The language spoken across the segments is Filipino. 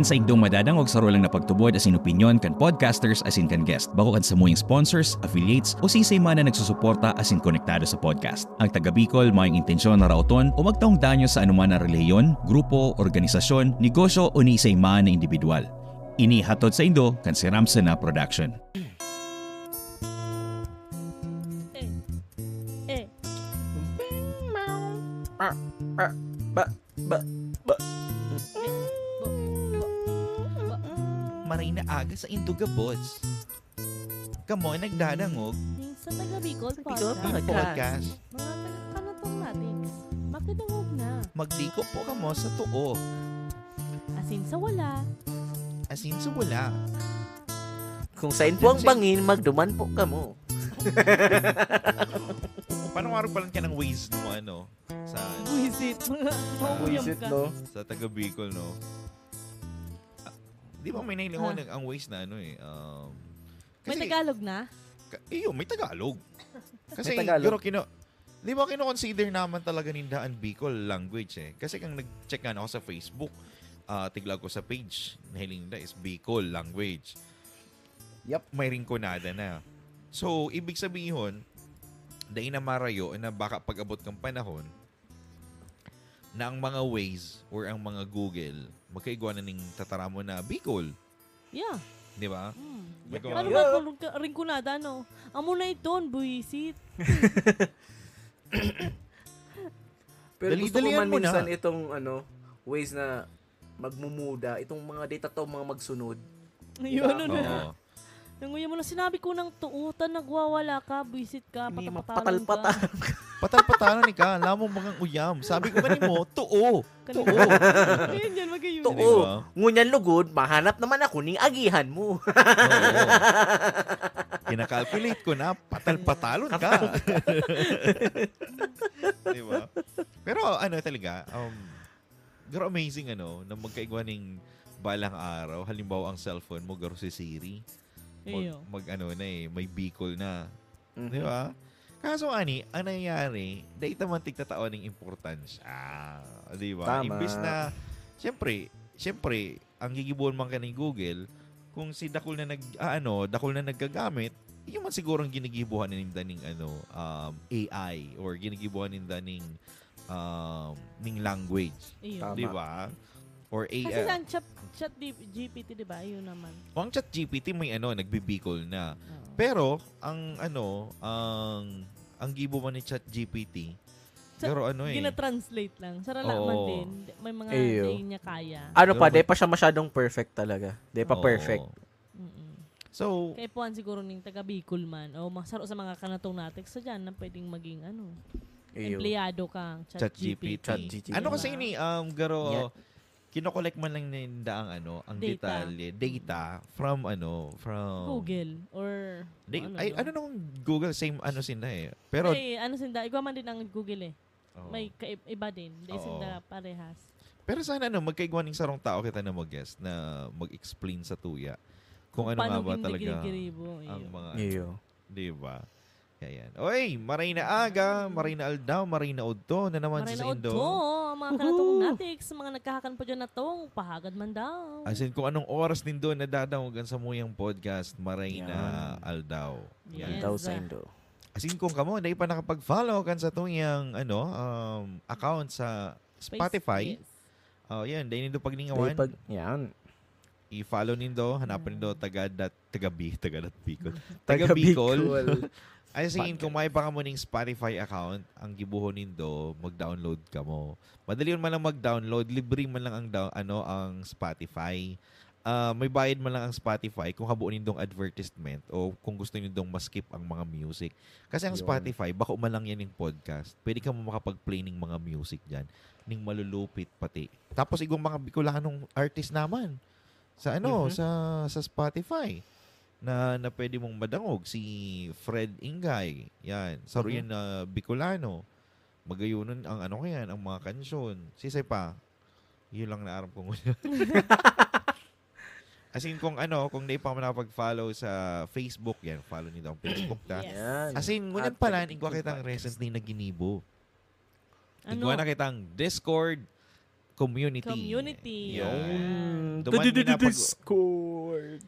Saan sa indong madadangog sa rolang na pagtubod as in opinion kan podcasters as in kan guest. Bako kan samuyang sponsors, affiliates o sisay man na nagsusuporta as in konektado sa podcast. Ang taga Bicol may intensyon na rauton o magtaong danyo sa anuman na reliyon, grupo, organisasyon, negosyo o ni isay man na individual. Ini hatod sa indo kan si Ramsen na production. Marina aga sa Induga Bots. Kamo nagdadangog Sa taga Bicol podcast. Mga taga-kanatong natics. Makidungog na. Magliko po kamo sa tuo. Asin sa wala. Asin sa wala. Kung saan po ang bangin, magduman po kamo. Paano araw pa lang ka ng ways mo sa Buisit. Mga mauyam ka. no? sa taga Bicol Di ba may nailangan ang ways na May Tagalog na? May Tagalog. Kasi May Tagalog. pero di ba kino-consider naman talaga nindaan Bicol language Kasi kung nag-check ako sa Facebook, tiglag ko sa page, nahiling na is Bicol language. Yup. May ringkonada na. So, ibig sabihin, dahil na marayo na baka pag-abot ng panahon na ang mga Waze or ang mga Google magkaigwa na ning tataramo na Bicol. Yeah. Di ba? Magkawa- Ano ba kung ringkunada, no? Amo na iton, buisit. Pero gusto ko Dali-dalian man mo na. minsan itong ways na magmumuda, itong mga data to, mga magsunod. Ayun, ano Oo. na. Nanguya mo na sinabi ko ng tuutan, nagwawala ka, buisit ka, Hindi, patapatalan mapatal-patal. ka. Patal-patalan ni ka, alam mo mga uyam. Sabi ko kanina mo, tuo. Tuo. Ayun yan, magayun. To, Di ba? ngunyan lugod, mahanap naman ako ning agihan mo. Oo. Kinakalculate ko na, patal-patalon ka. Di ba? Pero talaga, pero amazing na magkaigwa ng balang araw. Halimbawa ang cellphone mo, garo si Siri. Iyo. May Bicol na. Di ba? Kaso ang nangyayari, dahil naman tigtataon ng importansya. Di ba? Tama. Imbis na, siyempre, ang gigibuhan man ka ng Google, kung si Dakol na naggagamit, yung man siguro ang ginigibuhan ng AI or ginigibuhan ng language. Iyo. Tama. Di ba? Or Kasi AI. lang, chat GPT, di ba? Yun naman. Ang chat GPT may nagbibicol na. Oo. Pero ang gibo man ni chat GPT, pero Gina-translate lang. Sarala Oo. man din. May mga Eyo. hindi niya kaya. Ano pa, Pero di pa siya masyadong perfect talaga. Di pa Oo. perfect. Mm-mm. So, Kaya puan siguro ning taga Bicol man. O masaro sa mga kanatong natik sa dyan na pwedeng maging empleyado kang chat GPT. Chat GPT. ano kasi Diba? ini garo kino-collect man lang ninda ang Data. detalye, data from Google or ano nung Google same sila Pero Ay, sinda, igwa man din ang Google Oo. May iba din. Di Oo. sinda parehas. pero sana magkaigwa ning sarong tao kita na mag-guest na mag-explain sa tuya kung ano nga Paano ba talaga ginigiribo, ang iyo. mga Iyo. di ba? Ayan. Oy, Marina Aga, Marina Aldao, Marina Udto na naman Maray sa na Indo. mga kanatong natik, sa mga nagkahakan pa dyan na tong, pahagad man daw. As in, kung anong oras din doon nadadawagan sa muyang podcast, Marina Aldao. Yes. Daw sa Indo. As in, kung kamo, dahil pa nakapag-follow kan sa tuyang account sa Spotify. Yes. Oh, yan. Dahil nindo pag Dahil ningawan, pag, yan. i-follow nindo, hanapan nindo taga Bicol. Taga Bicol. Bicol. Ay, sige, kung may pa ka mo ng Spotify account, ang gibuhon nindo, mag-download ka mo. Madali yun man lang mag-download, libre man lang ang Spotify. May bayad man lang ang Spotify kung habuon nindong advertisement o kung gusto nindong ma-skip ang mga music. Kasi ang Yun. Spotify, bako man lang yan yung podcast. Pwede ka mo makapag-play ng mga music dyan, ning malulupit pati. Tapos igong mga Bicolanong artist naman sa sa Spotify na pwede mong madangog si Fred Ingay. Yan, saro yan na Bicolano. Magayunon ang ang mga kansyon. Sisay pa. Yun lang na aram ko. As in, kung di pa mo nakapag-follow sa Facebook, yan, follow nito ang Facebook ta. Yes. Yan. As in, ngunyan pala, igwa kitang recently na ginibo. Igwa na kitang Discord community. Yan. Discord.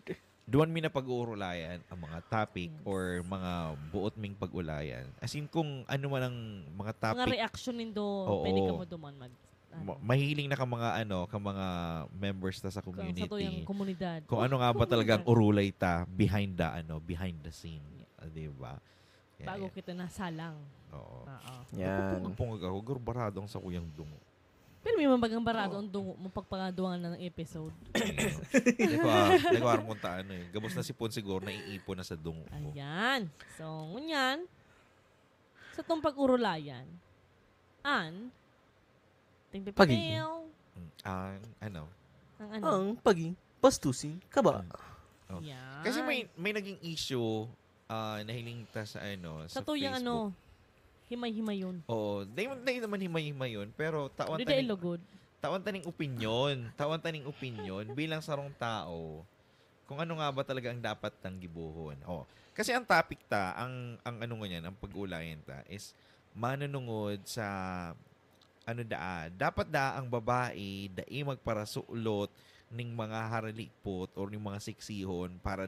Doon mi na pag-uurulayan ang mga topic or mga buot ming pag-ulayan. As in, kung ano man ang mga Mga topic, reaction nindo, Oo. pwede ka mo duman mahiling na ka mga members ta sa sa tuyang community. komunidad. Kung ano nga ba talagang urulay ta behind the scene. Di ba? Yan, Bago yan. kita nasalang. Oo. Oo. Yan. Pungag ako, garbaradong sa kuyang dungo. Pero may mabagang barado ang dungo mo pagpangaduangan na ng episode. Nagwarang kung taano eh. Gabos na si Pon siguro, naiipon na sa dungo ko. Ayan. So, ngunyan, sa itong pag-urulayan, Pagiging. Ang ano? Ang ano? Ang paging bastusin ka ba? Oh. Yan. Kasi may naging issue nahiling ta sa sa tuyang Facebook. himay-himayon. Oo. Di naman himay-himay yun. Pero tawan Di taning ilugod. taning opinion bilang sarong tao kung ano nga ba talaga ang dapat tang gibuhon. Oh. Kasi ang topic ang ano nga ang pag-ulayan is manunungod sa dapat ang babae dai magparasuulot ning mga haralikpot or ning mga siksihon para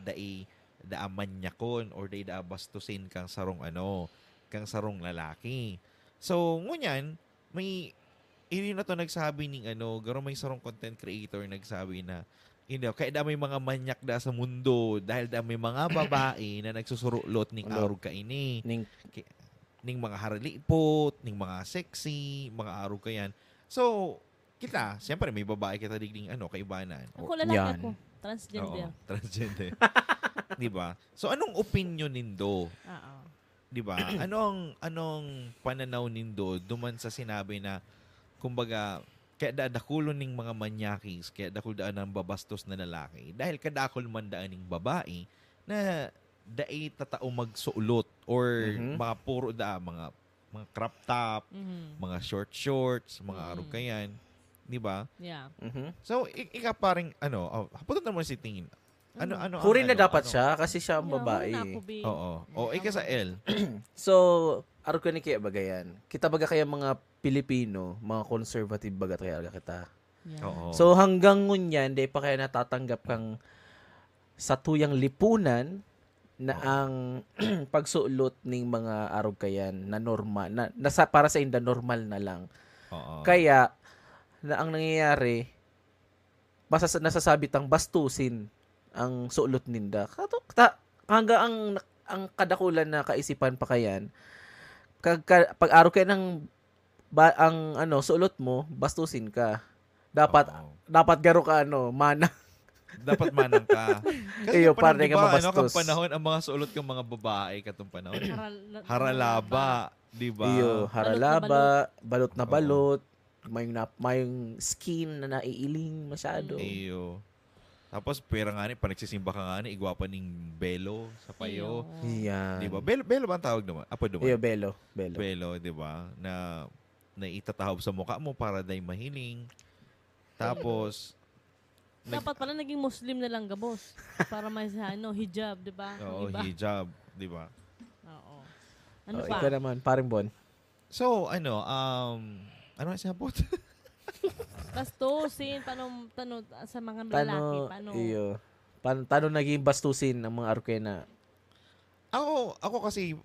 manyakon or bastusin kang sarong lalaki. So, ngunyan, may na to nagsabi ning garo may sarong content creator nagsabi na kaya may mga manyak sa mundo dahil may mga babae na nagsusurulot ning arog kaini. Ning mga haralipot, ning mga sexy, mga arog kayan. So, kita, siyempre may babae kita digding kaibanan. Ako lalaki ako. Transgender. Oo, transgender. 'Di ba? So anong opinion nindo? Oo. 'Di ba? Anong pananaw nindo duman sa sinabi na kumbaga kaya dakulon ning mga manyakis, kaya dakul daan ng babastos na lalaki dahil kadakol man daan ning babae na dai tatao magsuulot or mga puro mga crop top, mga shorts, mga arog kayan, 'di ba? Yeah. So ika paring haputan mo si tingin. Huri na dapat siya kasi siya ang babae. Oo. O ika sa L. So, aro ko ni kaya bagayan. Kita baga kaya mga Pilipino, mga conservative baga kaya kita. Yeah. Oo. So hanggang ngunyan, di pa kaya natatanggap kang sa tuyang lipunan na ang pagsuulot ng mga arog kayan na normal, nasa para sa inda normal na lang. Oo. Kaya, na ang nangyayari, nasasabitang bastusin ang suulot ninda. Hanggang ang kadakulan na kaisipan pa kayan, pag araw kayo ng suulot mo, bastusin ka. Dapat garo ka mana. Dapat manang ka. Kasi Iyo, panahon, pare ka mabastos. Kang panahon, ang mga suulot ng mga babae katong panahon. Haralaba. Di ba? Iyo, haralaba, balot na balot, mayong skin na naiiling masyado. Iyo. Tapos, pera nga panagsisimba ka nga igwapa ning belo sa payo. Yan. Di ba? Belo ba ang tawag naman? Apo naman? Iyo, belo. Belo, di ba? Na itatahog sa mukha mo para day mahiling. Tapos, dapat pala naging Muslim na lang gabos. Para may hijab, di ba? Oo, hijab, di ba? Oo. Ano pa? Ikaw naman, paring Bon. So, ano na sinabot? Bastusin, paano sa mga lalaki, paano? Iyo. Paano naging bastusin ng mga arkena? Ako kasi,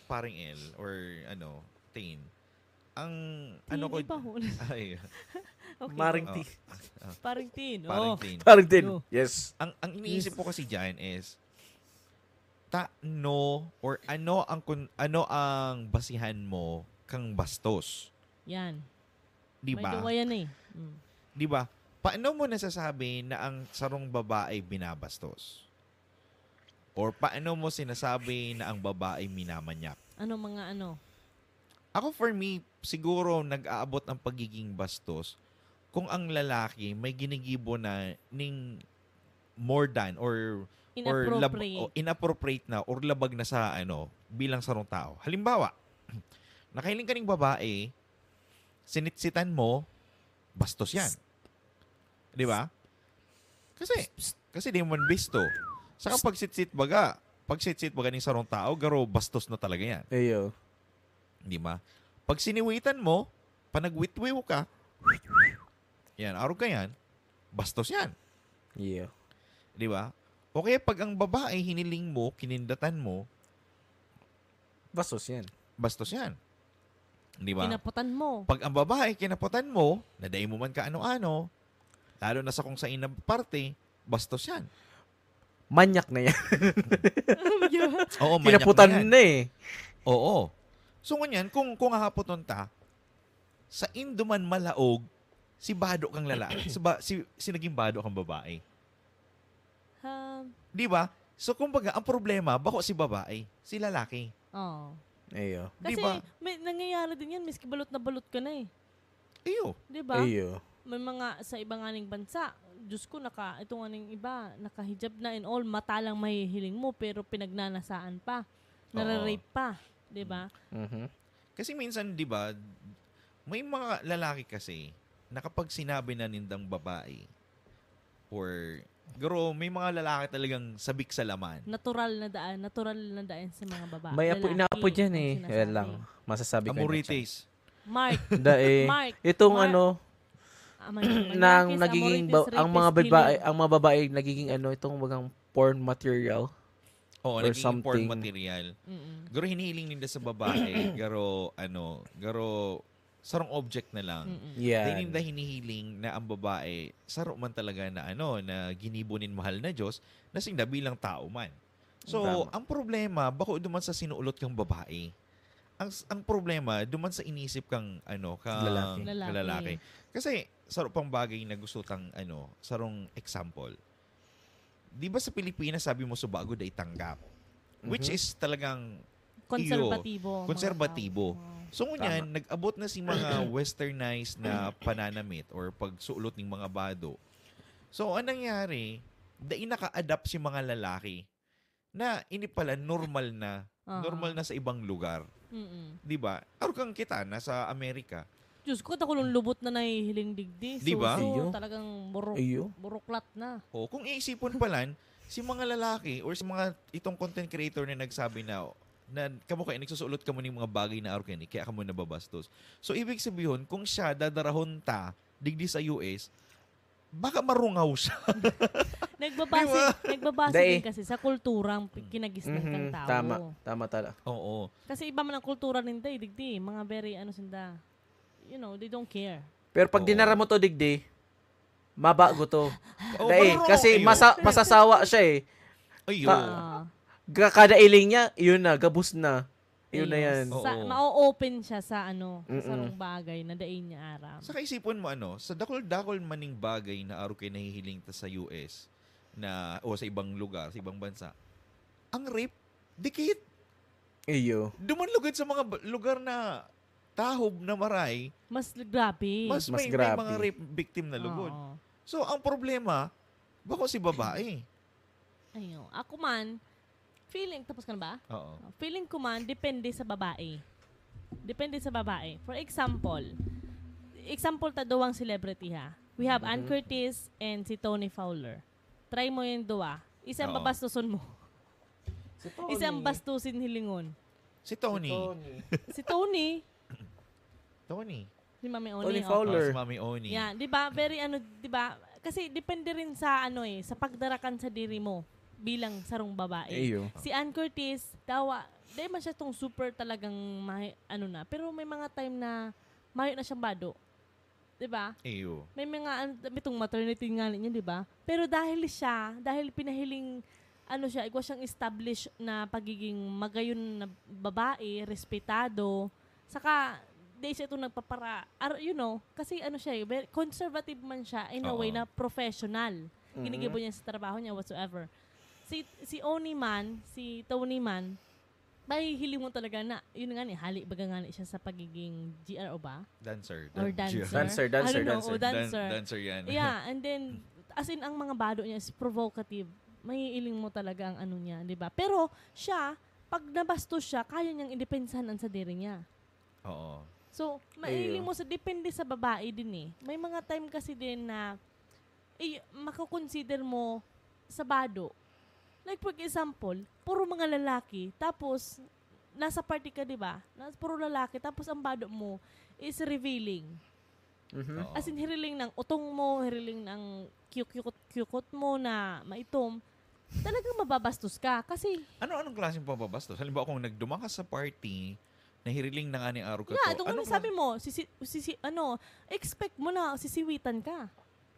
paring L, or Tain. Ang, ko... Hindi pa ho. Ay, Okay. Maring T. Paring tin. paring Tain. Paring tin. No. Yes. Ang iniisip ko kasi dyan is, ano ang basihan mo kang bastos? Yan. Di ba? May gawa yan eh. Di ba? Paano mo nasasabi na ang sarong babae binabastos? Or paano mo sinasabi na ang babae minamanyak? Ano mga ano? Ako for me, siguro nag-aabot ang pagiging bastos kung ang lalaki may ginigibo na ning more than or inappropriate na or labag na sa bilang sarong tao. Halimbawa, nakahiling ka ning babae, sinitsitan mo, bastos yan. Di ba? Kasi di mo man bisto. Saka pag-sitsit baga ning sarong tao, garo bastos na talaga yan. Ayo. Di ba? Pag siniwitan mo, panagwitwiw ka, Yan, arog ka yan, bastos yan. Yeah. Di ba? O kaya pag ang babae hiniling mo, kinindatan mo, Bastos yan. bastos yan. Di ba? Kinaputan mo. Pag ang babae kinaputan mo, naday mo man ka ano-ano, lalo na sa kung sa ina parte, bastos yan. Manyak na yan. Oo, manyak Kinaputan na yan. na eh. Oo. So ngunyan, kung hapoton ta, sa induman malaog, si bado kang lalaki. si naging bado kang babae. Di ba? So kumbaga, ang problema, bako si babae, si lalaki. Oo. Ayo. Kasi Diba? may nangyayari din yan, miski balot na balot ka na eh. Iyo. Di ba? Ayo. May mga sa ibang aning bansa, Diyos ko, itong aning iba, nakahijab na and all, mata lang mahihiling mo, pero pinagnanasaan pa. Nare-rape pa. Di ba? Mhm. Kasi minsan, di ba, may mga lalaki kasi, na kapag sinabi na nindang babae, or, garo, may mga lalaki talagang sabik sa laman. Natural na daan sa mga babae. May apo, lalaki inaapo dyan ang eh. sinasabi. Ayan lang. Masasabi ko. Amorites. Mark, Dahil, Mark, itong Mark. ano, nang Manyakis, nagiging amorites, ang mga rapist, babae, killing. ang mga babae nagiging ano, itong bagang porn material. Oo, Or naging porn something. material. Mm-mm. Garo hinihiling nila sa babae, garo sarong object na lang. Mm-mm. Yan. Dahil nila hinihiling na ang babae, saro man talaga na na ginibunin mahal na Diyos, na sinda bilang tao man. So, Tama. ang problema, bako duman sa sinuulot kang babae. Ang problema, duman sa inisip kang Lalaki. lalaki. Kasi, saro pang bagay na gusto tang sarong example. Di ba sa Pilipinas, sabi mo subago day tanggap? Which is talagang Konserbatibo. konserbatibo. Mga tao. So ngunyan, nag-abot na si mga westernized na pananamit or pagsuulot ng mga bado. So anong nangyari, dahil naka-adapt si mga lalaki na ini pala normal na sa ibang lugar. Mm-mm. 'Di ba? Aro kang kita na sa Amerika. Diyos ko, takulong lubot na nahihiling digdi. Di ba? Iyo. Talagang Ayo. buruklat na. O kung iisipon palan, si mga lalaki or si mga itong content creator na nagsabi na kamo kayo nagsusulot ka mo ng mga bagay na organic kaya kamo nababastos. So ibig sabihin kung siya dadarahon ta digdi sa US, baka marungaw siya. Nagbabase Dahil- din kasi sa kulturang kinagisnan kang tao. Tama tala. Oo. Kasi iba man ang kultura ninda, digdi. Mga very sinda. They don't care. Pero pag Oo. dinara mo to digdi, mabago to. Oo, Dahil, marunong kasi kayo. masasawa siya eh. Ayun. Ah. Kada iling niya, yun na, gabus na. Yun na yan. Oo. Ma-open siya sa Mm-mm. sa sarong bagay na dain niya aram. Saka isipon mo sa dakol-dakol maning bagay na aro kay nahihiling ta sa US o sa ibang lugar, sa ibang bansa. Ang rape, dikit. Iyo. Dumanlugod sa mga lugar na tahob na maray, Mas grabe. mas may grabe. mga rape victim na lugod. Oo. So, ang problema, bako si babae. Ayun. Ako man, tapos ka na ba? Oo. Feeling ko man, depende sa babae. Depende sa babae. For example ta duwang celebrity ha. We have Ann Curtis and si Tony Fowler. Try mo yung duwa. Isang Oo. babastuson mo. Isang bastusin hilingon. Si Tony. Si Tony, Tony. si Mami Oni. Tony okay. Fowler. Si Mami Oni. Yeah, 'di ba? Very 'di ba? Kasi depende rin sa sa pagdarakan sa diri mo bilang sarong babae. Iyo. Si Ann Curtis, dahil man siya tong super talagang pero may mga time na mayo na siyang bado. 'Di ba? Eyo. May mga itong maternity nga niya, 'di ba? Pero dahil pinahiling siya, igwa siyang established na pagiging magayon na babae, respetado, saka di siya itong nagpapara, kasi siya, very conservative man siya in a way Oo. na professional. Ginigibo niya sa trabaho niya, whatsoever. Si Oni man, si Tony man, mahihiling mo talaga na, yun nga hali baga nga siya sa pagiging GRO ba? Dancer. Or dancer. Dancer. I don't know, dancer. Dancer yan. Yeah, and then, as in, ang mga bado niya is provocative. Mahihiling mo talaga ang niya, di ba? Pero, siya, pag nabastos siya, kaya niyang idepensahan sa diri niya. Oo. So, mahihiling mo depende sa babae din eh. May mga time kasi din na, makakonsider mo sa bado. Like, for example, puro mga lalaki, tapos, nasa party ka, di ba? Puro lalaki, tapos ang bado mo is revealing. Mhm. Oo. As in, hiriling ng utong mo, hiriling ng cute mo na maitom, talagang mababastos ka. Kasi, Anong klaseng pambabastos? Halimbawa kung nagduma ka sa party, nahiriling na nga ni araw ka yeah, to. itong sabi mo, expect mo na sisiwitan ka.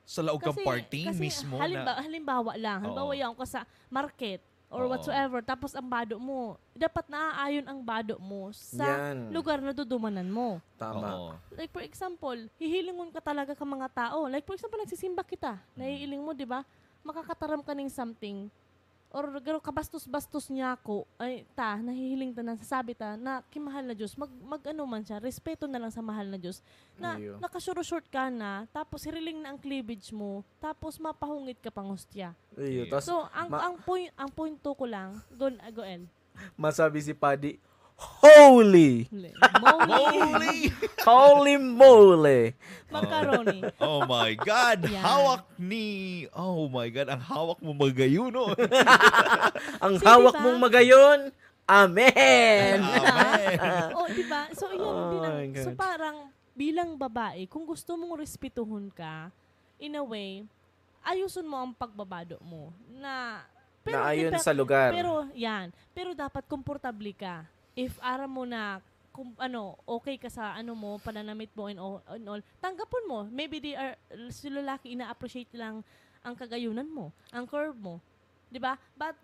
Sa laog kang party kasi mismo halimbawa lang, halimbawa Oo. yan ka sa market or Oo. whatsoever, tapos ang bado mo, dapat naaayon ang bado mo sa Yan. lugar na dudumanan mo. Tama. Oo. Like for example, hihilingon ka talaga ka mga tao. Like for example, nagsisimba kita. Naiiling mo, di ba? Makakataram ka ng something. Or garo kabastos-bastos niya ako, ay nahihiling ta na, sasabi ta na kimahal na Diyos, mag-ano man siya, respeto na lang sa mahal na Diyos. Na Ayo. nakashort ka na, tapos hiriling na ang cleavage mo, tapos mapahungit ka pang hostya. Ayo. Yeah. Tas So, ang pointo ko lang, Goel. masabi si Paddy, holy! Moly. Holy moly! Macaroni. Oh my God! Yan. Oh my God, ang hawak mo magayon, no? Ang See, hawak diba? mong magayon, amen! Amen! Oh, di ba? So, yun, Oh my so God. parang bilang babae, kung gusto mong respetuhon ka, in a way, ayusin mo ang pagbabado mo. Na ayon sa lugar. Pero dapat komportable ka. If aram mo na okay ka sa pananamit mo and all, tanggapon mo. Maybe si lalaki ina-appreciate lang ang kagayunan mo, ang curve mo. 'Di ba? But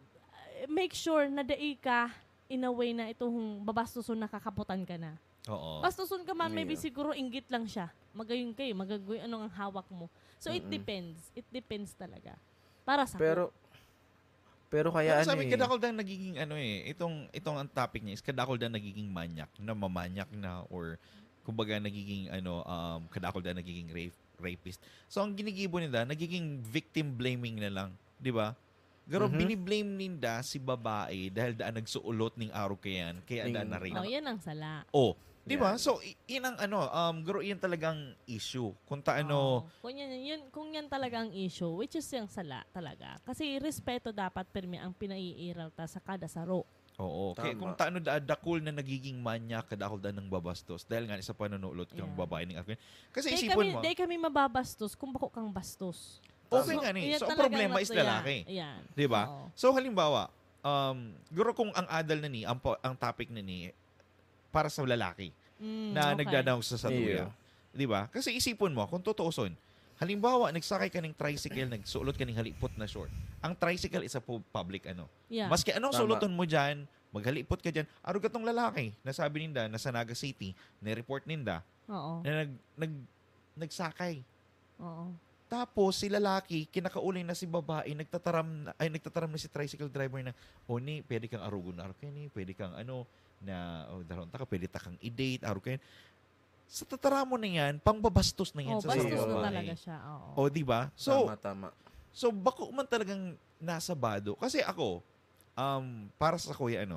make sure na dai ka in a way na itong babastuson nakakaputan ka na. Oo. Bastuson ka man, maybe Yeah. siguro inggit lang siya. Magayon kayo, magagoy ang hawak mo. So it Mm-mm. depends. It depends talaga. Para sa Pero kaya Pero sabi, ano kadakol daw nagiging itong ang topic niya is kadakol daw nagiging manyak na mamanyak na or kumbaga nagiging kadakol daw nagiging rapist. So ang ginigibo nila, nagiging victim blaming na lang, 'di ba? Pero Mhm. biniblame ninda si babae dahil daan nagsuulot ning araw kayan, kaya daan na rape. Oh, yan ang sala. Oh, 'di ba? Yeah. So yun ang garo yan talagang issue. Kung Oo. Kung yan talaga ang issue, which is yung sala talaga. Kasi respeto dapat permi ang pinaiiral ta sa kada saro. Oo. Kaya Tama. kung taano dakol na nagiging manya kadakol da ng babastos dahil nga sa panunulot kang Yeah. babae ning Afghan. Kasi Day isipon mo, kami mababastos kung bako kang bastos. okay nga ni. yan So ang talagang problema is lalaki. Yan. 'Di ba? Oo. So halimbawa, guro kung ang adal na ni, ang topic na ni para sa lalaki na Okay. nagdadaog sa Iyo. satuya. 'Di ba? Kasi isipon mo, kung tutuuson, halimbawa nagsakay ka ng tricycle, nagsuot ka ng halipot na short. Ang tricycle is a public Yeah. Maski anong Tama. suluton mo diyan, maghalipot ka diyan. Aro gatong lalaki, nasabi ninda na sa Naga City, ni-report ninda Oo. na nagsakay. Oo. Tapos si lalaki, kinakaulay na si babae, nagtataram na si tricycle driver na, ni, pwede kang arugon na arukin, pwede kang daron ta ka, pwede ta kang i-date, arukin. Sa tataramon na yan, pangbabastos na yan sa Bastos sa na babae. talaga siya. Oo. O, di ba? So, Tama. so bako man talagang nasa bado. Kasi ako, para sa kuya,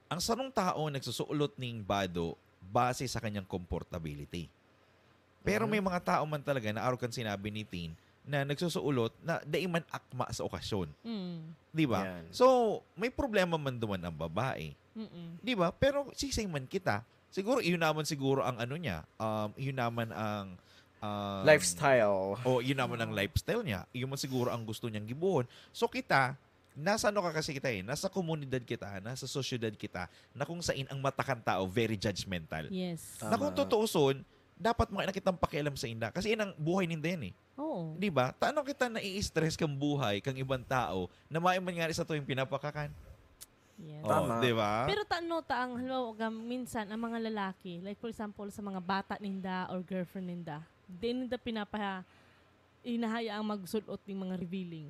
ang sanong tao nagsusuulot ng bado base sa kanyang comfortability. Pero may mga tao man talaga na araw kan sinabi ni Tin na nagsusuulot na daiman akma sa okasyon. Di ba? Yan. So, may problema man duman ang babae. Mm-mm. Di ba? Pero sisay man kita. Siguro, iyon naman siguro ang niya. Iyon naman ang Lifestyle. o yun naman ang lifestyle niya. Iyon man siguro ang gusto niyang gibuhon. So kita, nasa ka kasi kita nasa komunidad kita, nasa sosyedad kita, na kung saan ang matakan tao, very judgmental. Yes. Tama. Na kung tutuuson, dapat makita kitang pakialam sa inda. Kasi yun ang buhay ninda yan Oo. Di ba? Taano kita nai-stress kang buhay, kang ibang tao, na maiman nga sa tuwing pinapakakan. Yes. Tama. Di ba? Pero ang halimbawa minsan ang mga lalaki, like for example sa mga bata ninda or girlfriend ninda, di ninda inahayaang magsulot ng mga revealing.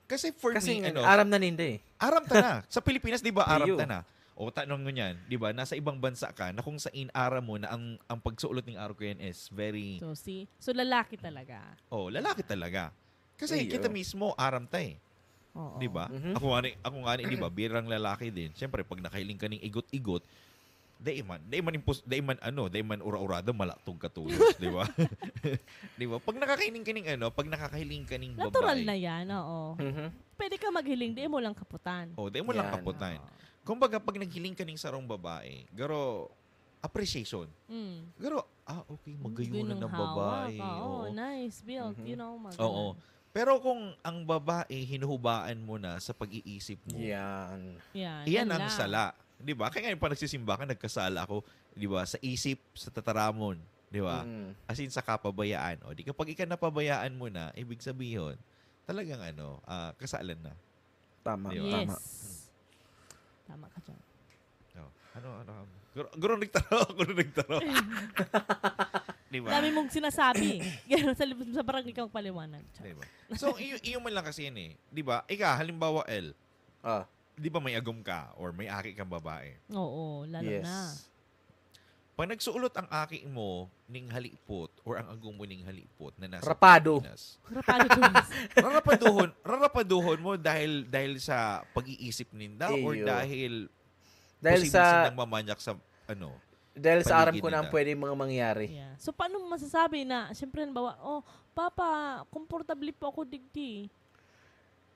Kasi for Kasi me, aram na ninda eh. aram ta na. Sa Pilipinas, di ba, aram Iyo. ta na. O tanong mo yan, di ba, nasa ibang bansa ka na kung saan aram mo na ang pagsuulot ng araw ko yan is very, So lalaki talaga. lalaki talaga. Kasi Iyo. kita mismo, aram ta Oo. Di ba? Mhm. Ako nga ni, di ba, birang lalaki din. Siyempre, pag nakahiling ka ng igot-igot, dai man ura-urado malatog katulos, di ba? Di ba? Pag nakakahiling ka ng babae. Natural na yan, oo. Mhm. Pwede ka maghiling, di mo lang kaputan. Dai mo lang Yan. kaputan. Oo. Kumbaga, pag naghiling ka ng sarong babae, garo, appreciation. Mm. Pero, okay, magayunan ng babae. Oo, Oo. nice build, Mhm. you know. Mga Oo. ganun. Pero kung ang babae, hinuhubaan mo na sa pag-iisip mo, Yan. Yan, iyan yan ang lang. sala. Di ba? Kaya ngayon pa nagsisimba ka, nagkasala ako, di ba? Sa isip, sa tataramon. Di ba? Mm. As in, sa kapabayaan. O, di kapag ika napabayaan mo na, ibig sabihin, talagang kasalan na. Tama. Di ba? Yes. Tama. Tama ka dyan. Ano. Guro nagtaro. Di ba? Dami mong sinasabi. Gano'n sa barangay kang paliwanag. Di ba? So, iyon man lang kasi yan eh. Di ba? Halimbawa, L, Ah, di ba may agom ka or may aki kang babae? Oo, lalo yes. na. Pag nagsuulot ang aki mo ning halipot or ang agom mo ning halipot na nasa Rapado. Pilipinas, Rapado tulis. rarapaduhon mo dahil sa pag-iisip ninda or Eyo. dahil Dahil posible sa silang mamanyak sa dahil sa aram paligid ko na ang nila. pwedeng mga mangyari. Yeah. So, paano mo masasabi na, siyempre, bawa, Papa, komportable po ako digdi.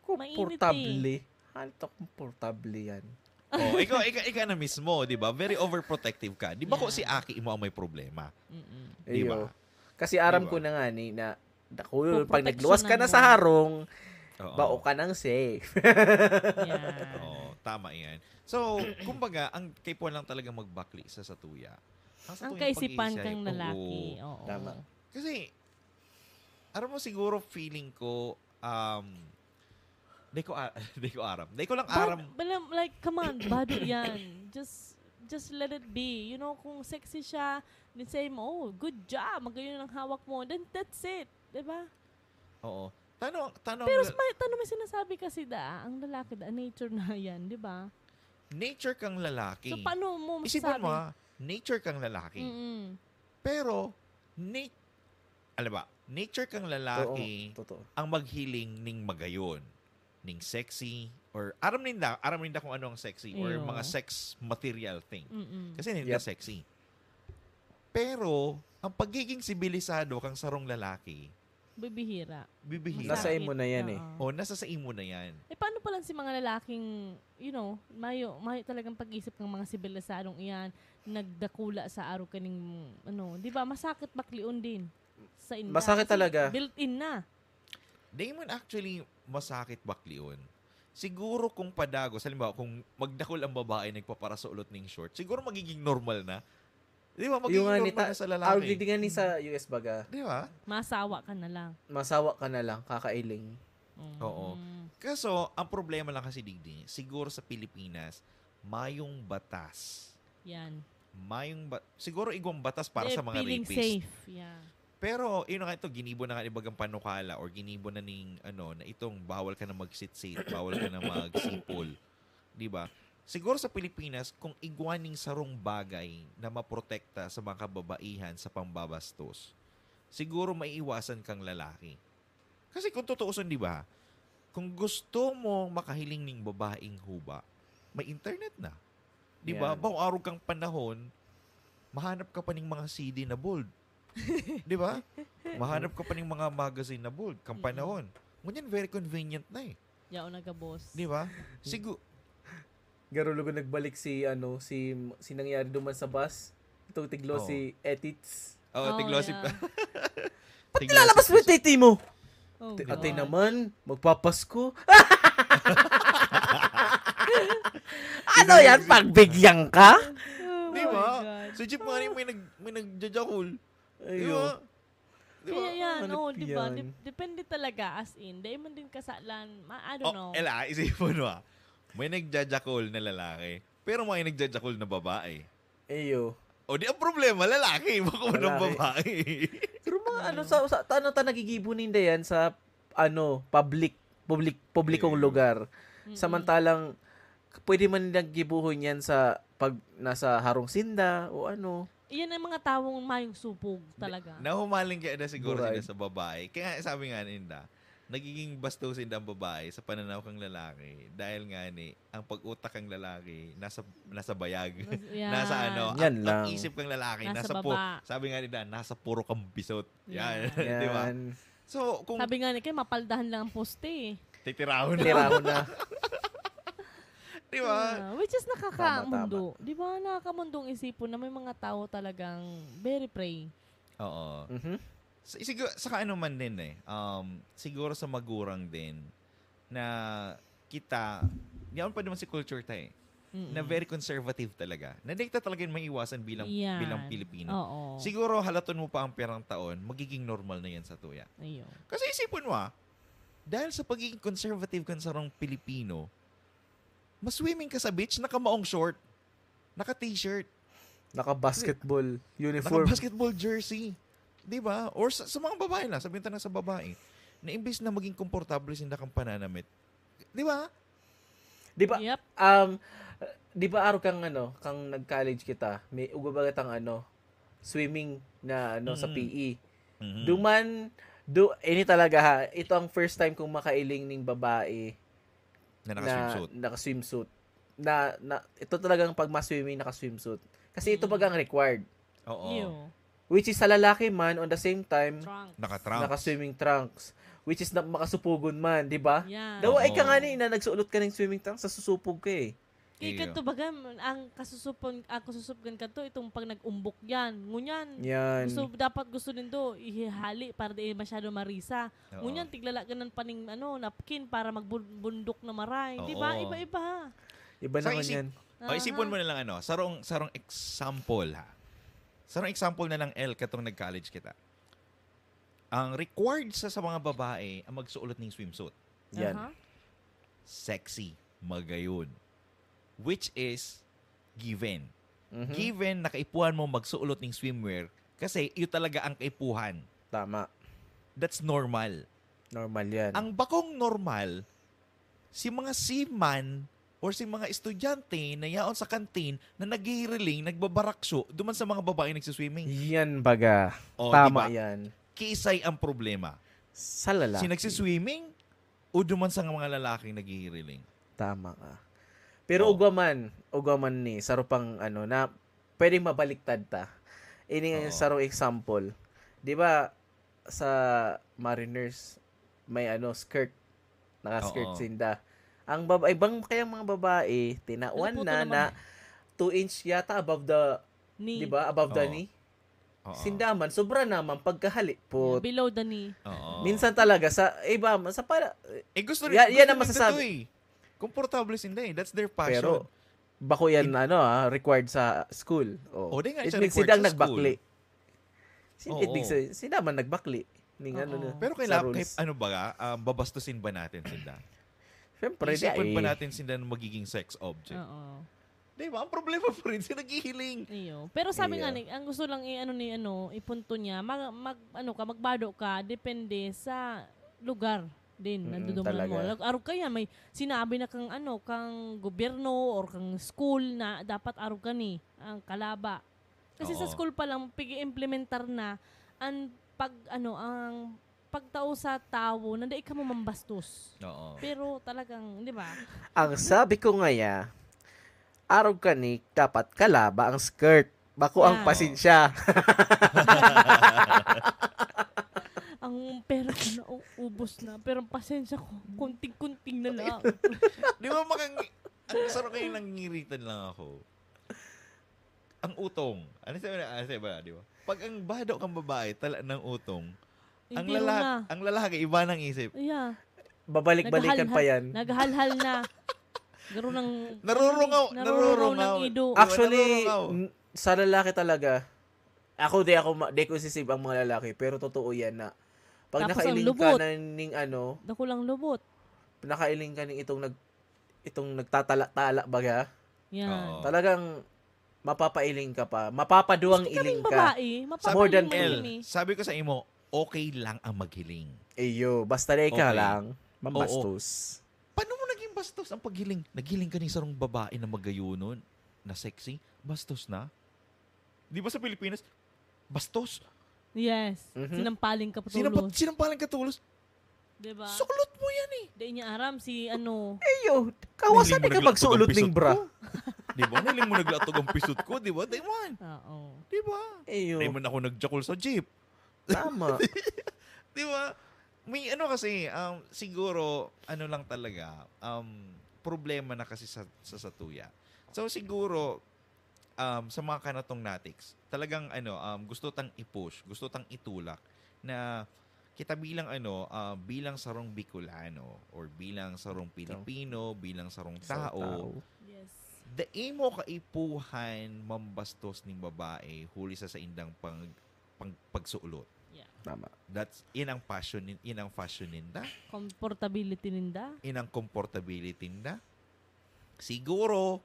Mainit Komportable. Hanto komportable yan. Oh, ikaw na mismo, 'di ba? Very overprotective ka. 'Di ba ko Yeah. si Aki mo ang may problema? Mm-mm. Di ba? Eyo. Kasi aram Di ba? ko na nga ni na Kung pag nagluwas ka na proteksyonan sa mo. harong, Oo. bao ka ng safe. Yeah. Oo, tama 'yan. So, kumbaga, ang kaipuan lang talaga magbakli sa satuya. Ang satuyang kaisipan pag-iisip, kang lalaki. oo. Oo. Tama. Kasi, alam mo siguro feeling ko, di ko aram. Di ko lang aram. But, like, come on, bado yan. Just let it be. You know, kung sexy siya, then say mo, good job, magayon ang hawak mo, then that's it. Diba? Oo. Tanong, Pero may sinasabi kasi ang lalaki nature na yan, di ba? nature kang lalaki. So, paano mo Isipan masasabi? mo, nature kang lalaki. Mm-mm. Pero, alam ba, nature kang lalaki Totoo. ang maghiling ning magayon, ning sexy, or aram ninda kung ano ang sexy, or Iyo. mga sex material thing. Mm-mm. Kasi ninda Yep. sexy. Pero, ang pagiging sibilisado kang sarong lalaki, Bibihira. bibihira. Nasa imo na yan eh. Oo. O, nasa sa imo na yan. Paano pa lang si mga lalaking, you know, mayo talagang pag-isip ng mga sibilisadong iyan, nagdakula sa araw kaning, di ba, masakit baklion din sa inda. Masakit Kasi talaga. Built-in na. Damon actually masakit baklion. Siguro kung padagos, halimbawa, kung magdakol ang babae, nagpaparasuot ning short, siguro magiging normal na. Di ba? Magiging Yung nga normal na sa lalaki. already nga ni sa US baga, Di ba? Masawa ka na lang. masawa ka na lang, kakailing. Mm. Oo. Kaso, ang problema lang kasi digdi, siguro sa Pilipinas, mayong batas. Yan. Siguro igwang batas para They're sa mga feeling rapist. safe. Yeah. Pero, yun nga ito, ginibo na nga ibagang panukala or ginibo na ning, na itong bawal ka na magsit-sit, bawal ka na magsipol. Di ba? Siguro sa Pilipinas, kung igwaning sarong bagay na maprotekta sa mga kababaihan sa pambabastos, siguro maiiwasan kang lalaki. Kasi kung tutuusan, di ba, kung gusto mo makahiling ning babaeng huba, may internet na. Di ba? Yan. Bang araw kang panahon, mahanap ka pa ning mga CD na bold. Di ba? Mahanap ka pa ning mga magazine na bold kang panahon. Ngunyan, very convenient na eh. Yao nagabos. Di ba? Siguro, Garulugo nagbalik si nangyari duman sa bus. Itong tiglo Oo. si Etits. tiglossip. yeah. Ba't nilalabas mo yung titi mo? Oh, Atay God. naman, magpapasko. Ano yan? Pagbigyan ka? Oh Di my ba? God. Sa jeep nga rin may nagjajakul. Di Ayo. ba? Di ba? Kaya yan, Hanap di ba? yan. Depende talaga as in. Dahil man din kasalan. I don't know. Ela, isipin mo may nagjajakol na lalaki, pero may nagjajakol na babae. Ayo. O di ang problema, lalaki. Baka mo ng Lalaki. babae. Pero mga sa nagigibunin na yan sa publikong Ayo. lugar. Mm-mm. Samantalang pwede man naggibuhon yan sa pag nasa harong sinda o ano. Yan ang mga tawong mayong supog talaga. Nahumaling kaya na siguro Buray. sila sa babae. Kaya sabi nga ninda, nagiging bastusin ang babae sa pananaw kang lalaki dahil nga ang pag-utak kang lalaki nasa bayag. Yan. Nasa Yan ang lang. isip kang lalaki Nasa nasa baba. sabi nga nila nasa puro kang bisot. Yan, Yan. di ba? Yan. So, kung Sabi nga ni kayo, mapaldahan lang ang poste eh. titirahon na. Tira ko na. Di ba? Which is nakakamundo. Di ba? Nakakamundong isipon na may mga tao talagang very prey. Oo. Mhm. Siguro, saka ano man din siguro sa magurang din na kita, yan pa naman si culture tayo na very conservative talaga. Na di kita talaga may iwasan bilang Pilipino. Oo. Siguro halaton mo pa ang perang taon, magiging normal na yan sa tuya. Ayun. Kasi isipin mo dahil sa pagiging conservative ka sa Pilipino, maswimming ka sa beach, nakamaong short, naka-t-shirt, Naka-basketball uniform. naka-basketball jersey. Di ba? Or sa mga babae na, sabihin tayo na sa babae, na imbis na maging komportable sinda kang pananamit. Di ba? Di ba? Yep. Di ba araw kang nag-college kita, may ugabagat ang swimming na sa PE. Mhm. Ini talaga ha, ito ang first time kong makailing ng babae Na naka-swimsuit. naka-swimsuit. Ito talagang pag ma-swimming naka-swimsuit. Kasi ito bagang required. Oo. Ew. Which is sa lalaki man, on the same time, Trunk. Naka-trunks. naka-swimming trunks. Which is makasupugon man, di ba? Yan. Oo. Dawa, ika nga na nagsuot ka ng swimming trunks, sa susupog ka eh. Kaya kanto baga, ang kasusupgan ka to, itong pag nag-umbok yan. Ngunyan. Yan. Dapat gusto din to, ihihali para di masyado marisa. Oo. Ngunyan, tiglala ganan paning napkin para magbundok na maray. Di ba? Oo. Iba-iba. Iba Sa naman yan. Isipon mo na lang sarong example ha. Sarong example na lang katong nag-college kita. Ang required sa mga babae ang magsuot ng swimsuit. Yan. Aha. Sexy, magayon. Which is given. Mhm. Given na kaipuhan mo magsuot ng swimwear kasi yun talaga ang kaipuhan. Tama. That's normal. Normal yan. Ang bakong normal, si mga seaman or si mga estudyante na yaon sa kantin na naghihiriling, nagbabaraksyo, duman sa mga babae nagsiswimming. Yan baga. O, Tama diba? yan. Kisay ang problema. Sa lalaki. Si nagsiswimming o duman sa mga lalaking naghihiriling. Tama ka. Pero Oo. ugaman ni, saro pang na pwedeng mabaliktad ta. Ini Oo. saro example. 'Di ba sa Mariners may skirt, naka-skirt Oo. sinda. Ang ibang kayang mga babae, tinawan Ano po to na naman? 2 inch yata above the, Knee. 'di ba? Above the Oo. knee. Oo. Sindaman sobra naman pagkahali po. Below the knee. Oo. Minsan talaga sa iba sa para gusto Yan gusto ang nila masasabi. to eh. Komportable sinda eh. That's their passion. pero bako yan required sa school. O, di nga It siya means required sidang sa nagbakli. Oo. It means sila man nagbakli. Ning Oo. Pero sa kailangan, rules. babastusin ba natin sinda? Siyempre, Isipan ba natin sinda na magiging sex object? Oo. Di ba? Ang problema pa rin, sila naghihiling. Iyo. Pero sabi Iya. nga ni, ang gusto lang ipunto niya, magbado ka depende sa lugar din nanduduman mo. talaga. Araw kaya may sinabi na kang gobyerno or kang school na dapat araw ka ni ang kalaba. Kasi sa Oo. school pa lang pigi-implementar na ang ang pagtao sa tao na di ka mo mambastos. Oo. Pero talagang, di ba? Ang sabi ko ngaya, araw ka ni, dapat kalaba ang skirt. Bako ang Yeah. pasensya. Ang pera ko na ubos na. Pero ang pasensya ko, kunting-kunting na lang. Di ba ang sarap kayo nangingiritan lang ako. Ang utong. Ano sabi ba, di ba? Pag ang bado kang babae, tala ng utong, ang Hindi mo na. lalaki, iba ng isip. Yeah. Babalik-balikan pa yan. Naghalhal na. Garo ng... Narurungaw. ng ido. Actually, Narurungaw. sa lalaki talaga, di ko sisib ang mga lalaki, pero totoo yan na pag Tapos ang nakailing ka lubot. na ning Dako lang lubot. nakailing ka ning itong nagtatala-tala baga, Yan. Oo. talagang mapapailing ka pa. Mapapaduang iling Kaming ka. babae, More than mapapaling El, sabi ko sa imo, okay lang ang maghiling. Eyo, basta na ka Okay. lang, mambastos. Paano mo naging bastos ang paghiling? Naghiling ka ni sarong babae na magayunon, na sexy, bastos na? Di ba sa Pilipinas, bastos? Yes. Mhm. Sinampaling ka patulos. Sinampalang katulos? Diba? Suklot mo yan eh. Di niya aram si Eyo, kawasan Niling mo ka naglatog magsuulot ang ning pisot bra. ko. Di ba? Niling mo naglatog ang pisot ko, di ba? Di man. Oo. Di ba? Eyo, Di man ako nagjakol sa jeep. tama. Di ba? May kasi, siguro, lang talaga, problema na kasi sa satuya. So siguro sa mga kanatong natics, talagang gusto tang i-push, gusto tang itulak na kita bilang bilang sarong Bicolano or bilang sarong Pilipino, bilang sarong tao, Yes. imo kaipuhan mambastos ning babae huli sa indang pagsuulot. Yeah. Tama. That's inang fashion ninda, Comfortability ninda. inang comfortability ninda. Siguro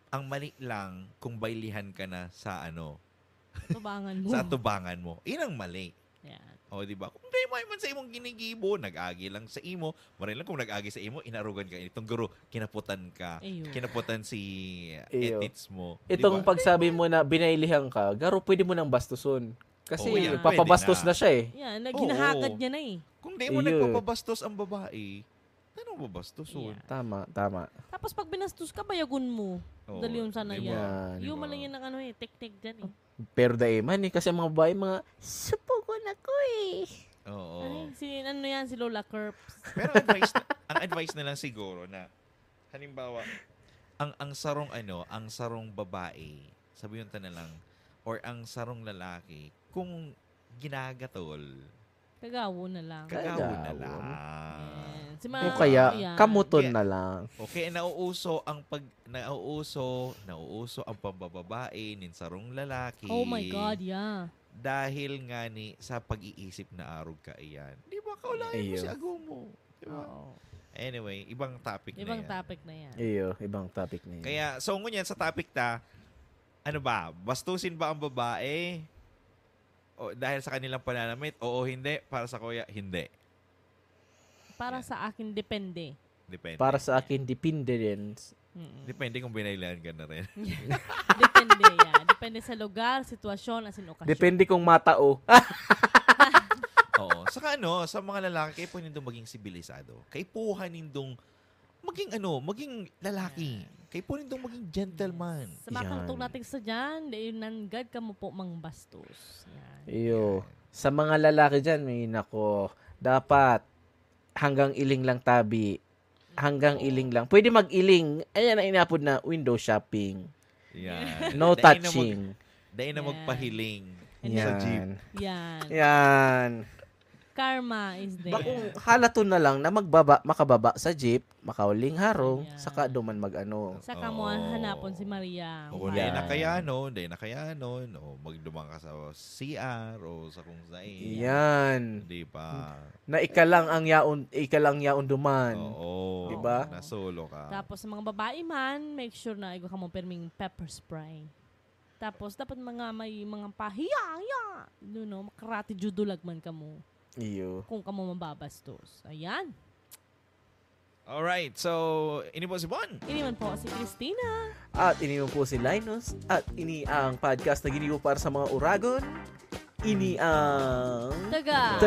ang mali lang kung bailihan ka na sa Tubangan mo. sa tubangan mo. Inang mali. Yan. O, di ba? Kung di mo man sa imong ginigibo, nag-agi lang sa imo. Maray lang kung nag-agi sa imo, inarugan ka. Itong guro, kinaputan ka. Ayun. Kinaputan si Iyo. edits mo. Itong Di ba? pagsabi mo na binailihan ka, garo pwede mo nang bastuson. Kasi Oo, yan. papabastos Pwede na siya eh. Yan, ginahagad Oo. niya na eh. Kung di mo Iyo. nagpapabastos ang babae, anong babastoson? Yeah. Tama. Tapos pag binastos ka, bayagun mo. Oo, Dali yung sana di ba? yan. Di Yung ba? malang yan ng technique dyan eh. Pero daiman eh, kasi ang mga babae, mga supugon ako eh. Oo. Ay, si Lola Kerps. Pero ang advice na lang siguro na halimbawa ang sarong babae, sabihin ta na lang or ang sarong lalaki kung ginagatol, Kagawo na lang. kagawo na Kagawo. lang. Yan. Si O kaya, yan. kamuton Yeah. na lang. Okay, nauuso ang pambababae nin sarong lalaki. Oh my God, yeah. Dahil nga ni sa pag-iisip na arog ka iyan. Di ba kaulayan mo Iyo. si ago mo? Di ba? Oo. Anyway, ibang topic Ibang na yan. topic na yan. Iyo, ibang topic na yun. Kaya, so ngunyan sa topic bastusin ba ang babae? O, dahil sa kanilang pananamit? Oo, hindi. Para sa kuya, hindi. Para sa akin, depende. Depende. Para sa akin, depende rin. Mm-mm. Depende kung binailan ka na rin. Depende, yeah. Depende sa lugar, sitwasyon, as in okasyon. Depende kung matao. Oo. Saka sa mga lalaki, kayo po nindong maging sibilisado. Kayo po nindong maging lalaki. Kayo po nindong maging gentleman. Sa mga Yan. kanatong nating sa dyan, dahil nanggad ka mo po mang bastos. Yan. Iyo. Sa mga lalaki dyan, may nako, dapat hanggang iling lang tabi. Hanggang iling lang. Pwede mag-iling. Ayan ang inapod na window shopping. Yan. No Dahil na touching. Dahil na Yan. magpahiling And sa jeep. Yan. Yan. Yan. Karma is there. Bakong halaton na lang na makababa sa jeep, makauling harong, Ayan. saka duman mag-ano. Saka mo Oo. hanapon si Maria. O kung Yan. di na kaya o magdumang ka sa CR o sa kung saan. Yan. Di pa. Na ika lang yaon duman. Oo. Diba? Nasolo ka. Tapos sa mga babae man, make sure na igo ka mo perming pepper spray. Tapos dapat may mga pahiya. Makarati judulag man ka mo. Iyo. Kung ka mo mababastos. Ayan. Alright, so, ini po si Bon. Ini man po si Christina. At ini mo po si Linus. At ini ang podcast na ginigo para sa mga uragon. Ini ang Taga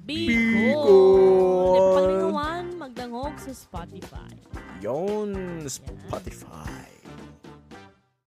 Bicol. Bicol. Paglingawan, magdangog sa Spotify. Yon Spotify.